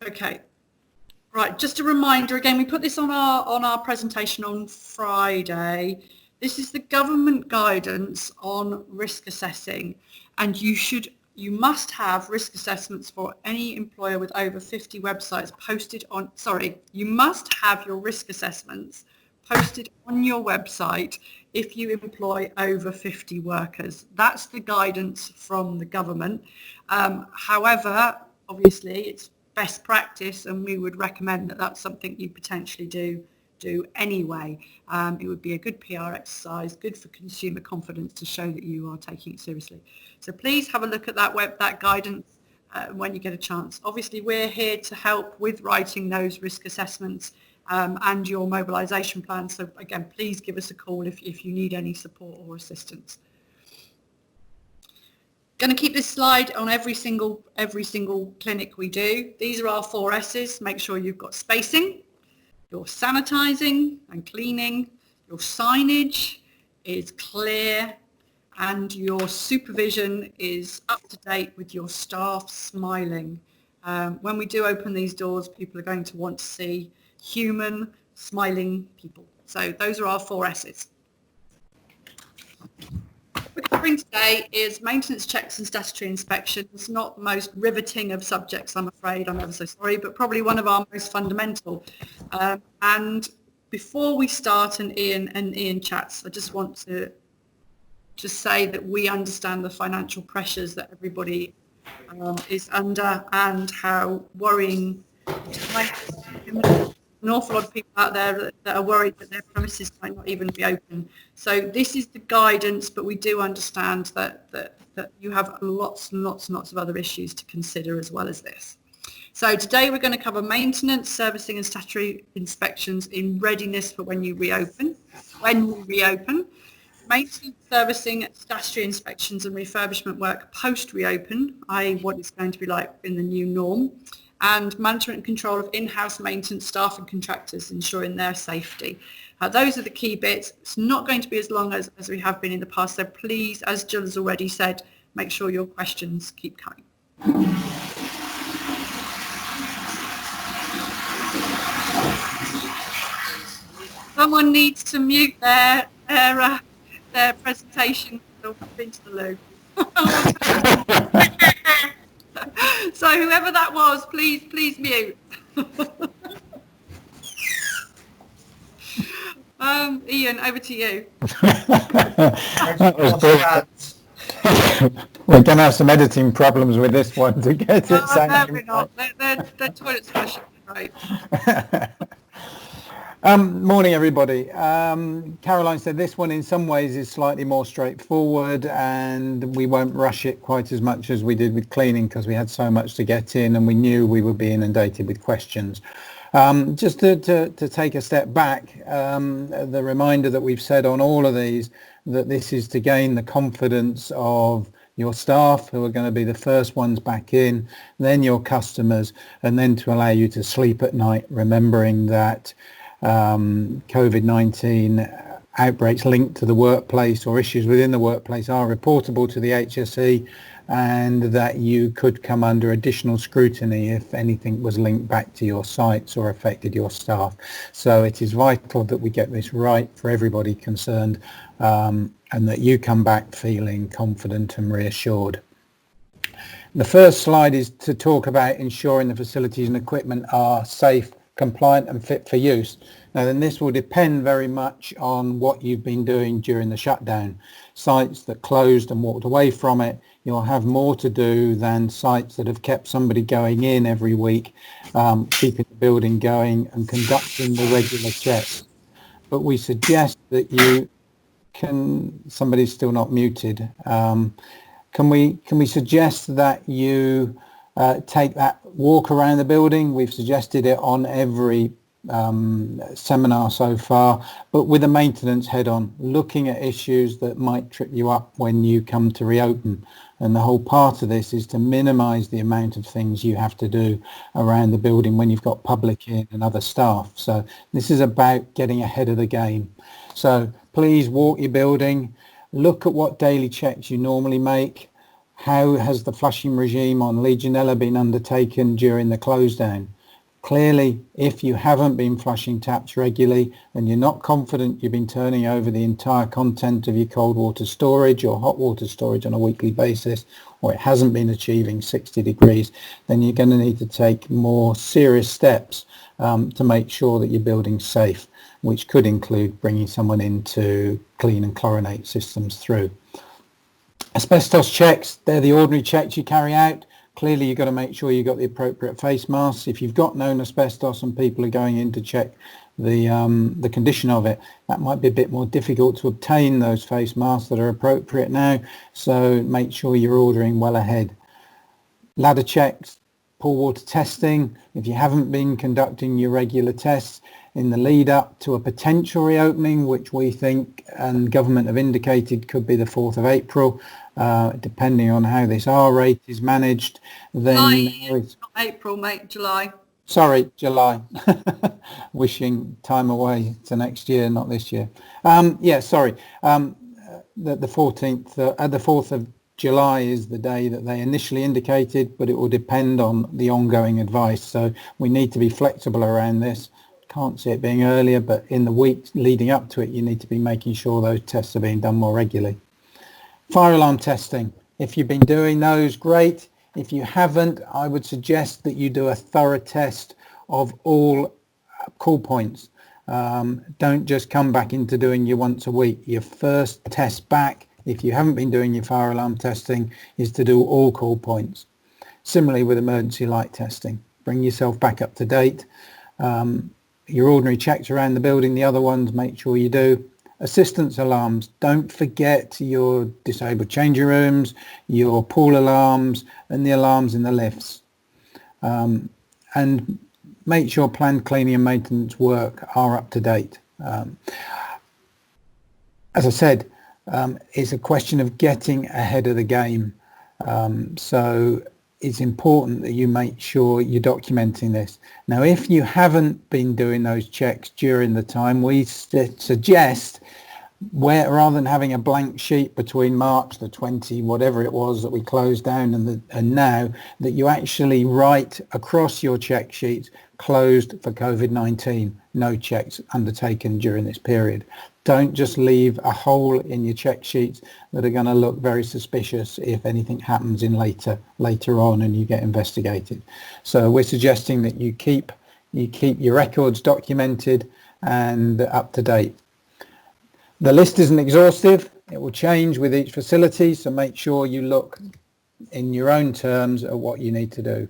Okay. Right, just a reminder again, we put this on our presentation on Friday. This is the government guidance on risk assessing, and you must have risk assessments for any employer with over 50 websites posted on, you must have your risk assessments posted on your website if you employ over 50 workers. That's the guidance from the government. However, obviously it's best practice, and we would recommend that that's something you potentially do anyway. It would be a good PR exercise, good for consumer confidence to show that you are taking it seriously. So please have a look at that guidance when you get a chance. Obviously, we're here to help with writing those risk assessments and your mobilisation plan. So again, please give us a call if you need any support or assistance. Going to keep this slide on every single clinic we do. These are our 4 S's. Make sure you've got spacing, your sanitising and cleaning, your signage is clear, and your supervision is up to date with your staff smiling. When we do open these doors, people are going to want to see human, smiling people. So those are our 4 S's. What we're covering today is maintenance checks and statutory inspections. Not the most riveting of subjects, I'm afraid, I'm ever so sorry, but probably one of our most fundamental. And before we start, and Ian chats, I just want to just say that we understand the financial pressures that everybody is under, and how worrying an awful lot of people out there that are worried that their premises might not even be open. So this is the guidance, but we do understand that you have lots and lots of other issues to consider as well as this. So today we're going to cover maintenance, servicing and statutory inspections in readiness for when we reopen, maintenance, servicing, statutory inspections and refurbishment work post-reopen, i.e. what it's going to be like in the new norm, and management and control of in-house maintenance staff and contractors, ensuring their safety. Those are the key bits. It's not going to be as long as we have been in the past, so please, as Jill has already said, make sure your questions keep coming. Someone needs to mute their presentation or into the loo. So whoever that was, please mute. Ian, over to you. That was brilliant. We're going to have some editing problems with this one to get it sounding. No, we're not. Their toilets flush, right? Morning, everybody. Caroline said this one in some ways is slightly more straightforward, and we won't rush it quite as much as we did with cleaning because we had so much to get in and we knew we would be inundated with questions. Just to take a step back, the reminder that we've said on all of these, that this is to gain the confidence of your staff, who are going to be the first ones back in, then your customers, and then to allow you to sleep at night, remembering that COVID-19 outbreaks linked to the workplace or issues within the workplace are reportable to the HSE, and that you could come under additional scrutiny if anything was linked back to your sites or affected your staff. So it is vital that we get this right for everybody concerned, and that you come back feeling confident and reassured. The first slide is to talk about ensuring the facilities and equipment are safe, compliant and fit for use. Now then, this will depend very much on what you've been doing during the shutdown. Sites that closed and walked away from it, you'll have more to do than sites that have kept somebody going in every week, keeping the building going and conducting the regular checks. But we suggest that you can, somebody's still not muted, can we suggest that you take that walk around the building? We've suggested it on every seminar so far, but with a maintenance head on, looking at issues that might trip you up when you come to reopen. And the whole part of this is to minimise the amount of things you have to do around the building when you've got public in and other staff. So this is about getting ahead of the game. So please walk your building, look at what daily checks you normally make. How has the flushing regime on Legionella been undertaken during the close down? Clearly, if you haven't been flushing taps regularly and you're not confident you've been turning over the entire content of your cold water storage or hot water storage on a weekly basis, or it hasn't been achieving 60 degrees, then you're going to need to take more serious steps to make sure that your building's safe, which could include bringing someone in to clean and chlorinate systems through. Asbestos checks, they're the ordinary checks you carry out. Clearly, you've got to make sure you've got the appropriate face masks. If you've got known asbestos and people are going in to check the condition of it, that might be a bit more difficult to obtain those face masks that are appropriate now. So make sure you're ordering well ahead. Ladder checks, pool water testing. If you haven't been conducting your regular tests in the lead up to a potential reopening, which we think and government have indicated could be the 4th of April, depending on how this R rate is managed, then not April, mate, July. Sorry, July. Wishing time away to next year, not this year. The 14th, the 4th of July is the day that they initially indicated, but it will depend on the ongoing advice. So we need to be flexible around this. Can't see it being earlier, but in the week leading up to it, you need to be making sure those tests are being done more regularly. Fire alarm testing. If you've been doing those, great. If you haven't, I would suggest that you do a thorough test of all call points. Don't just come back into doing your once a week. Your first test back, if you haven't been doing your fire alarm testing, is to do all call points. Similarly with emergency light testing. Bring yourself back up to date. Your ordinary checks around the building, the other ones, make sure you do. Assistance alarms, don't forget your disabled changing rooms, your pool alarms and the alarms in the lifts. And make sure planned cleaning and maintenance work are up to date. As I said, it's a question of getting ahead of the game. So it's important that you make sure you're documenting this. Now, if you haven't been doing those checks during the time, we suggest, rather than having a blank sheet between March the 20, whatever it was that we closed down and now, that you actually write across your check sheets, closed for COVID-19, no checks undertaken during this period. Don't just leave a hole in your check sheets that are going to look very suspicious if anything happens in later on and you get investigated. So we're suggesting that you keep your records documented and up to date. The list isn't exhaustive. It will change with each facility, so make sure you look in your own terms at what you need to do.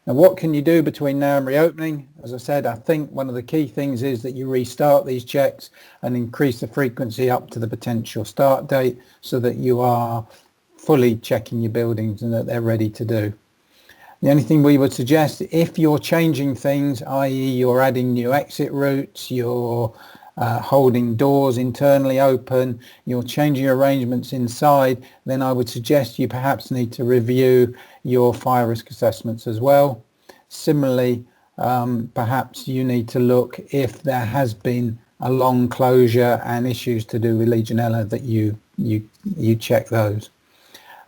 Now, what can you do between now and reopening? As I said, I think one of the key things is that you restart these checks and increase the frequency up to the potential start date so that you are fully checking your buildings and that they're ready to do. The only thing we would suggest, if you're changing things, i.e. you're adding new exit routes, you're holding doors internally open, you're changing arrangements inside, then I would suggest you perhaps need to review your fire risk assessments as well. Similarly, perhaps you need to look if there has been a long closure and issues to do with Legionella, that you check those.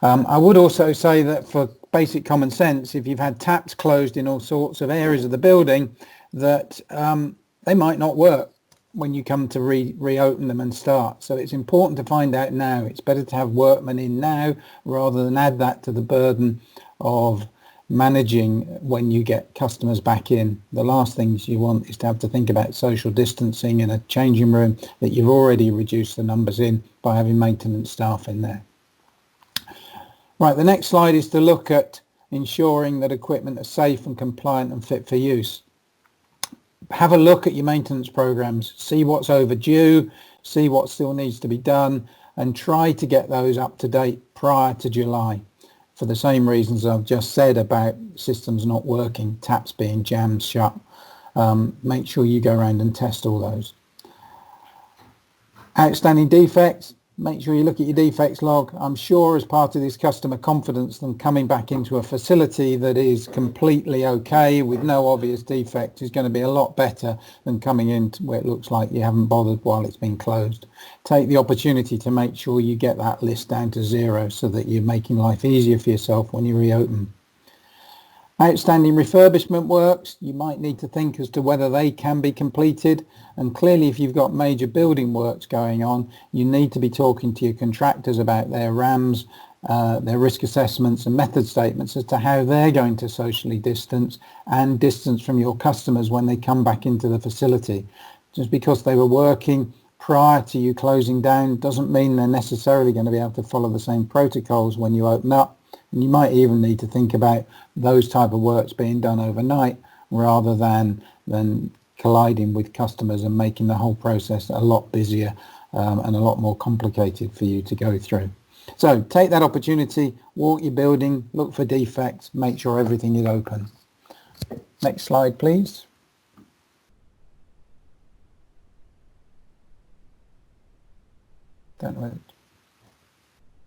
I would also say that for basic common sense, if you've had taps closed in all sorts of areas of the building, that they might not work when you come to reopen them and start. So it's important to find out now. It's better to have workmen in now rather than add that to the burden of managing when you get customers back in. The last things you want is to have to think about social distancing in a changing room that you've already reduced the numbers in by having maintenance staff in there. Right, the next slide is to look at ensuring that equipment is safe and compliant and fit for use. Have a look at your maintenance programs, see what's overdue, see what still needs to be done, and try to get those up to date prior to July, for the same reasons I've just said about systems not working, taps being jammed shut. Make sure you go around and test all those. Outstanding defects, make sure you look at your defects log. I'm sure as part of this customer confidence, them coming back into a facility that is completely okay with no obvious defect is going to be a lot better than coming in where it looks like you haven't bothered while it's been closed. Take the opportunity to make sure you get that list down to 0 so that you're making life easier for yourself when you reopen. Outstanding refurbishment works, you might need to think as to whether they can be completed, and clearly if you've got major building works going on, you need to be talking to your contractors about their RAMs, their risk assessments and method statements as to how they're going to socially distance and distance from your customers when they come back into the facility. Just because they were working prior to you closing down doesn't mean they're necessarily going to be able to follow the same protocols when you open up. And you might even need to think about those type of works being done overnight rather than colliding with customers and making the whole process a lot busier and a lot more complicated for you to go through. So take that opportunity, walk your building, look for defects, make sure everything is open. Next slide, please. Don't know.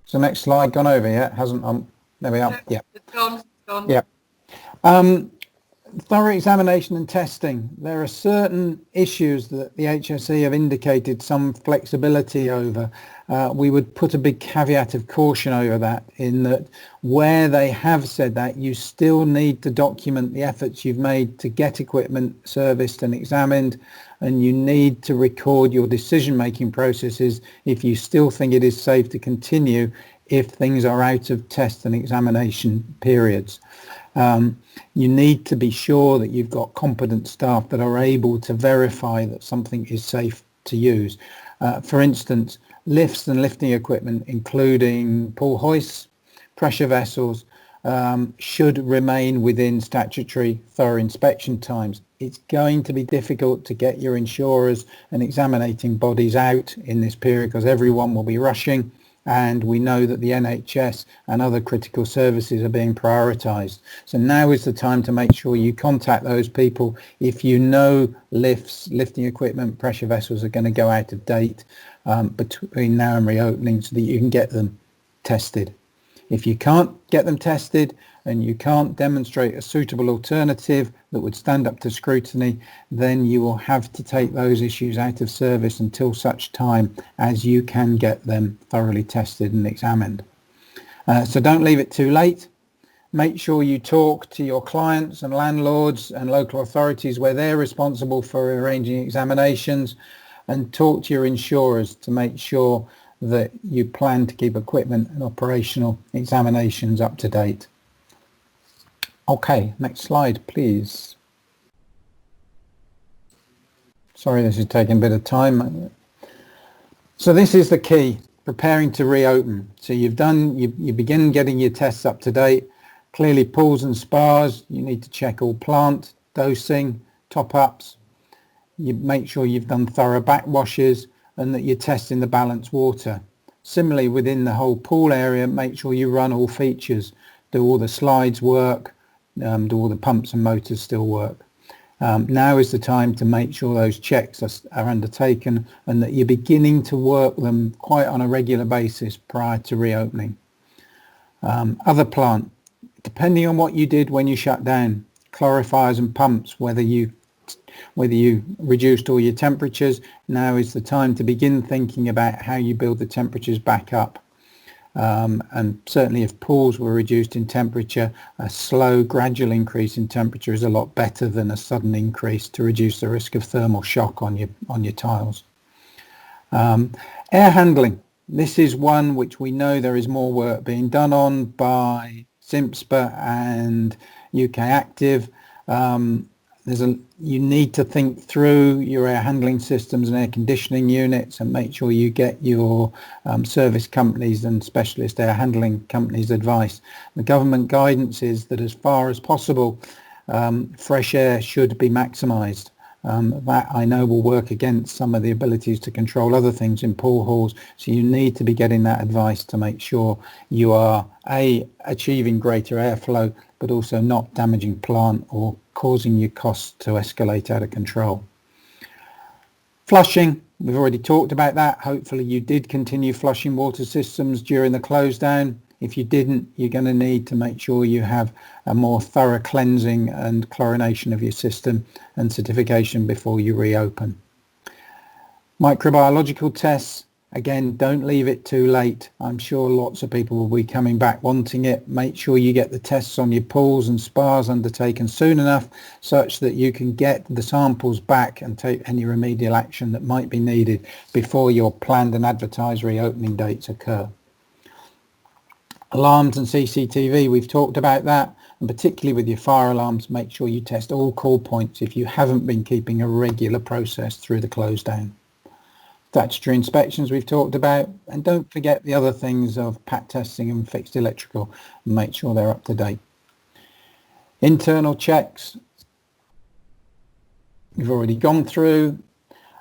So next slide gone over yet? Hasn't there we are. Yeah. It's gone. Yeah. Thorough examination and testing. There are certain issues that the HSE have indicated some flexibility over. We would put a big caveat of caution over that, in that where they have said that, you still need to document the efforts you've made to get equipment serviced and examined, and you need to record your decision-making processes if you still think it is safe to continue if things are out of test and examination periods. You need to be sure that you've got competent staff that are able to verify that something is safe to use. For instance, lifts and lifting equipment, including pull hoists, pressure vessels, should remain within statutory thorough inspection times. It's going to be difficult to get your insurers and examining bodies out in this period because everyone will be rushing, and we know that the NHS and other critical services are being prioritised. So now is the time to make sure you contact those people if you know lifts, lifting equipment, pressure vessels are going to go out of date between now and reopening, so that you can get them tested. If you can't get them tested and you can't demonstrate a suitable alternative that would stand up to scrutiny, then you will have to take those issues out of service until such time as you can get them thoroughly tested and examined. So don't leave it too late. Make sure you talk to your clients and landlords and local authorities where they're responsible for arranging examinations, and talk to your insurers to make sure that you plan to keep equipment and operational examinations up to date. Okay, next slide, please. Sorry, this is taking a bit of time. So this is the key, preparing to reopen. So you begin getting your tests up to date. Clearly pools and spas, you need to check all plant, dosing, top-ups. You make sure you've done thorough backwashes and that you're testing the balanced water. Similarly, within the whole pool area, make sure you run all features, do all the slides work, do all the pumps and motors still work. Now is the time to make sure those checks are undertaken and that you're beginning to work them quite on a regular basis prior to reopening. Other plant, depending on what you did when you shut down, clarifiers and pumps, whether you reduced all your temperatures, now is the time to begin thinking about how you build the temperatures back up. And certainly if pools were reduced in temperature, a slow gradual increase in temperature is a lot better than a sudden increase to reduce the risk of thermal shock on your tiles. Air handling. This is one which we know there is more work being done on by CIMSPA and UK Active. You need to think through your air handling systems and air conditioning units and make sure you get your service companies and specialist air handling companies' advice. The government guidance is that as far as possible, fresh air should be maximised. That I know will work against some of the abilities to control other things in pool halls, so you need to be getting that advice to make sure you are achieving greater airflow but also not damaging plant or causing your costs to escalate out of control. Flushing, we've already talked about that. Hopefully you did continue flushing water systems during the close down. If you didn't, you're going to need to make sure you have a more thorough cleansing and chlorination of your system and certification before you reopen. Microbiological tests, Again, don't leave it too late. I'm sure lots of people will be coming back wanting it. Make sure you get the tests on your pools and spas undertaken soon enough such that you can get the samples back and take any remedial action that might be needed before your planned and advertised reopening dates occur. Alarms and CCTV, we've talked about that, and particularly with your fire alarms, make sure you test all call points if you haven't been keeping a regular process through the close down. Statutory inspections we've talked about, and don't forget the other things of pat testing and fixed electrical, and make sure they're up to date. Internal checks we've already gone through,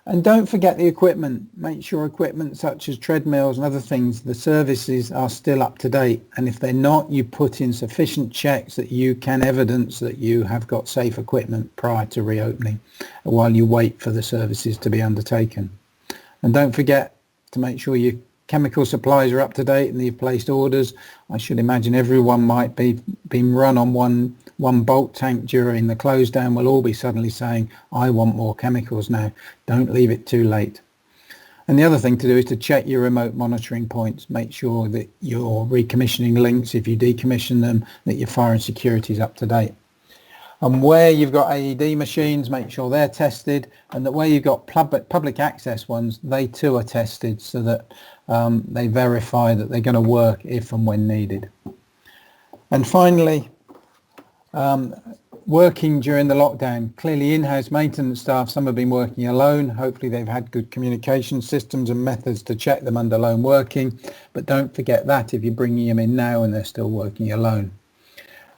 and don't forget the equipment. Make sure equipment such as treadmills and other things, the services are still up to date, and if they're not, you put in sufficient checks that you can evidence that you have got safe equipment prior to reopening while you wait for the services to be undertaken. And don't forget to make sure your chemical supplies are up to date and you've placed orders. I should imagine everyone might be being run on one bulk tank during the close down will all be suddenly saying, I want more chemicals now. Don't leave it too late. And the other thing to do is to check your remote monitoring points. Make sure that your recommissioning links, if you decommission them, that your fire and security is up to date. And where you've got AED machines, make sure they're tested, and that where you've got public access ones, they too are tested so that they verify that they're going to work if and when needed. And finally, working during the lockdown. Clearly in-house maintenance staff, some have been working alone. Hopefully they've had good communication systems and methods to check them under lone working. But don't forget that if you're bringing them in now and they're still working alone.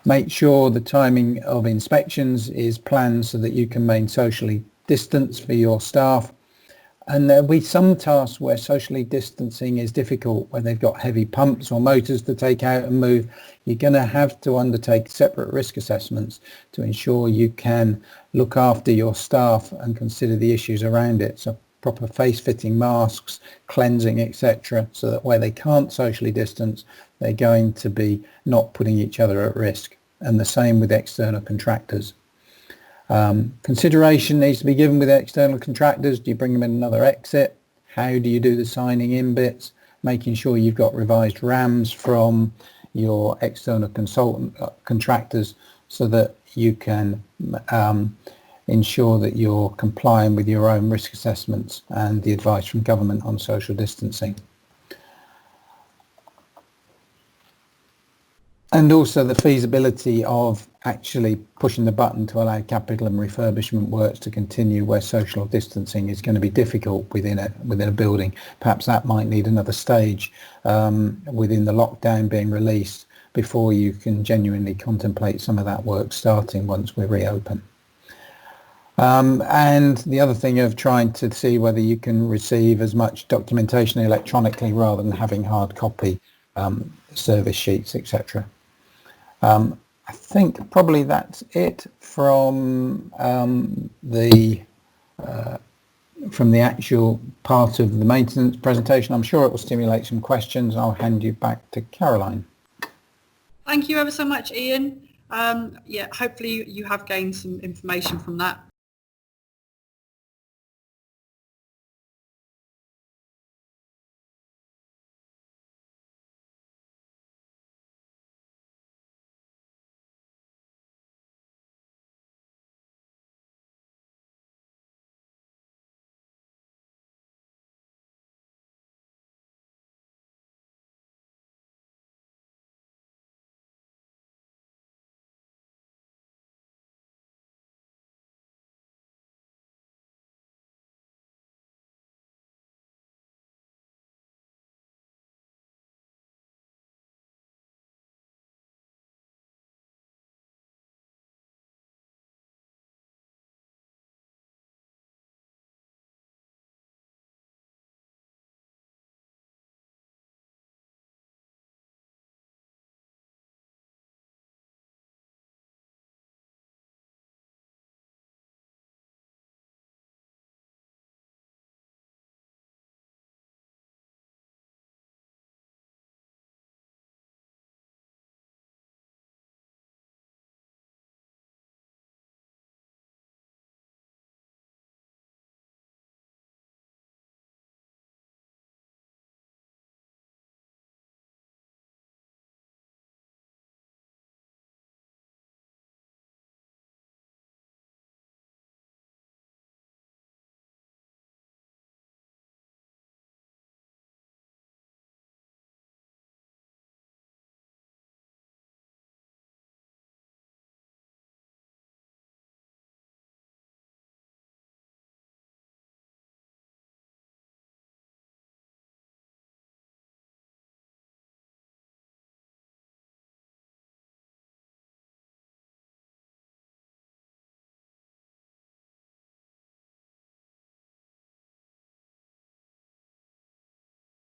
Make sure the timing of inspections is planned so that you can remain socially distanced for your staff. And there'll be some tasks where socially distancing is difficult, where they've got heavy pumps or motors to take out and move. You're going to have to undertake separate risk assessments to ensure you can look after your staff and consider the issues around it. So proper face-fitting masks, cleansing, etc., so that where they can't socially distance, they're going to be not putting each other at risk. And the same with external contractors. Consideration needs to be given with external contractors. Do you bring them in another exit? How do you do the signing in bits? Making sure you've got revised RAMs from your external contractors so that you can ensure that you're complying with your own risk assessments and the advice from government on social distancing. And also the feasibility of actually pushing the button to allow capital and refurbishment works to continue where social distancing is going to be difficult within a building. Perhaps that might need another stage within the lockdown being released before you can genuinely contemplate some of that work starting once we reopen. And the other thing of trying to see whether you can receive as much documentation electronically rather than having hard copy service sheets, etc. I think probably that's it from the actual part of the maintenance presentation. I'm sure it will stimulate some questions. I'll hand you back to Caroline. Thank you ever so much, Ian. Yeah, hopefully you have gained some information from that.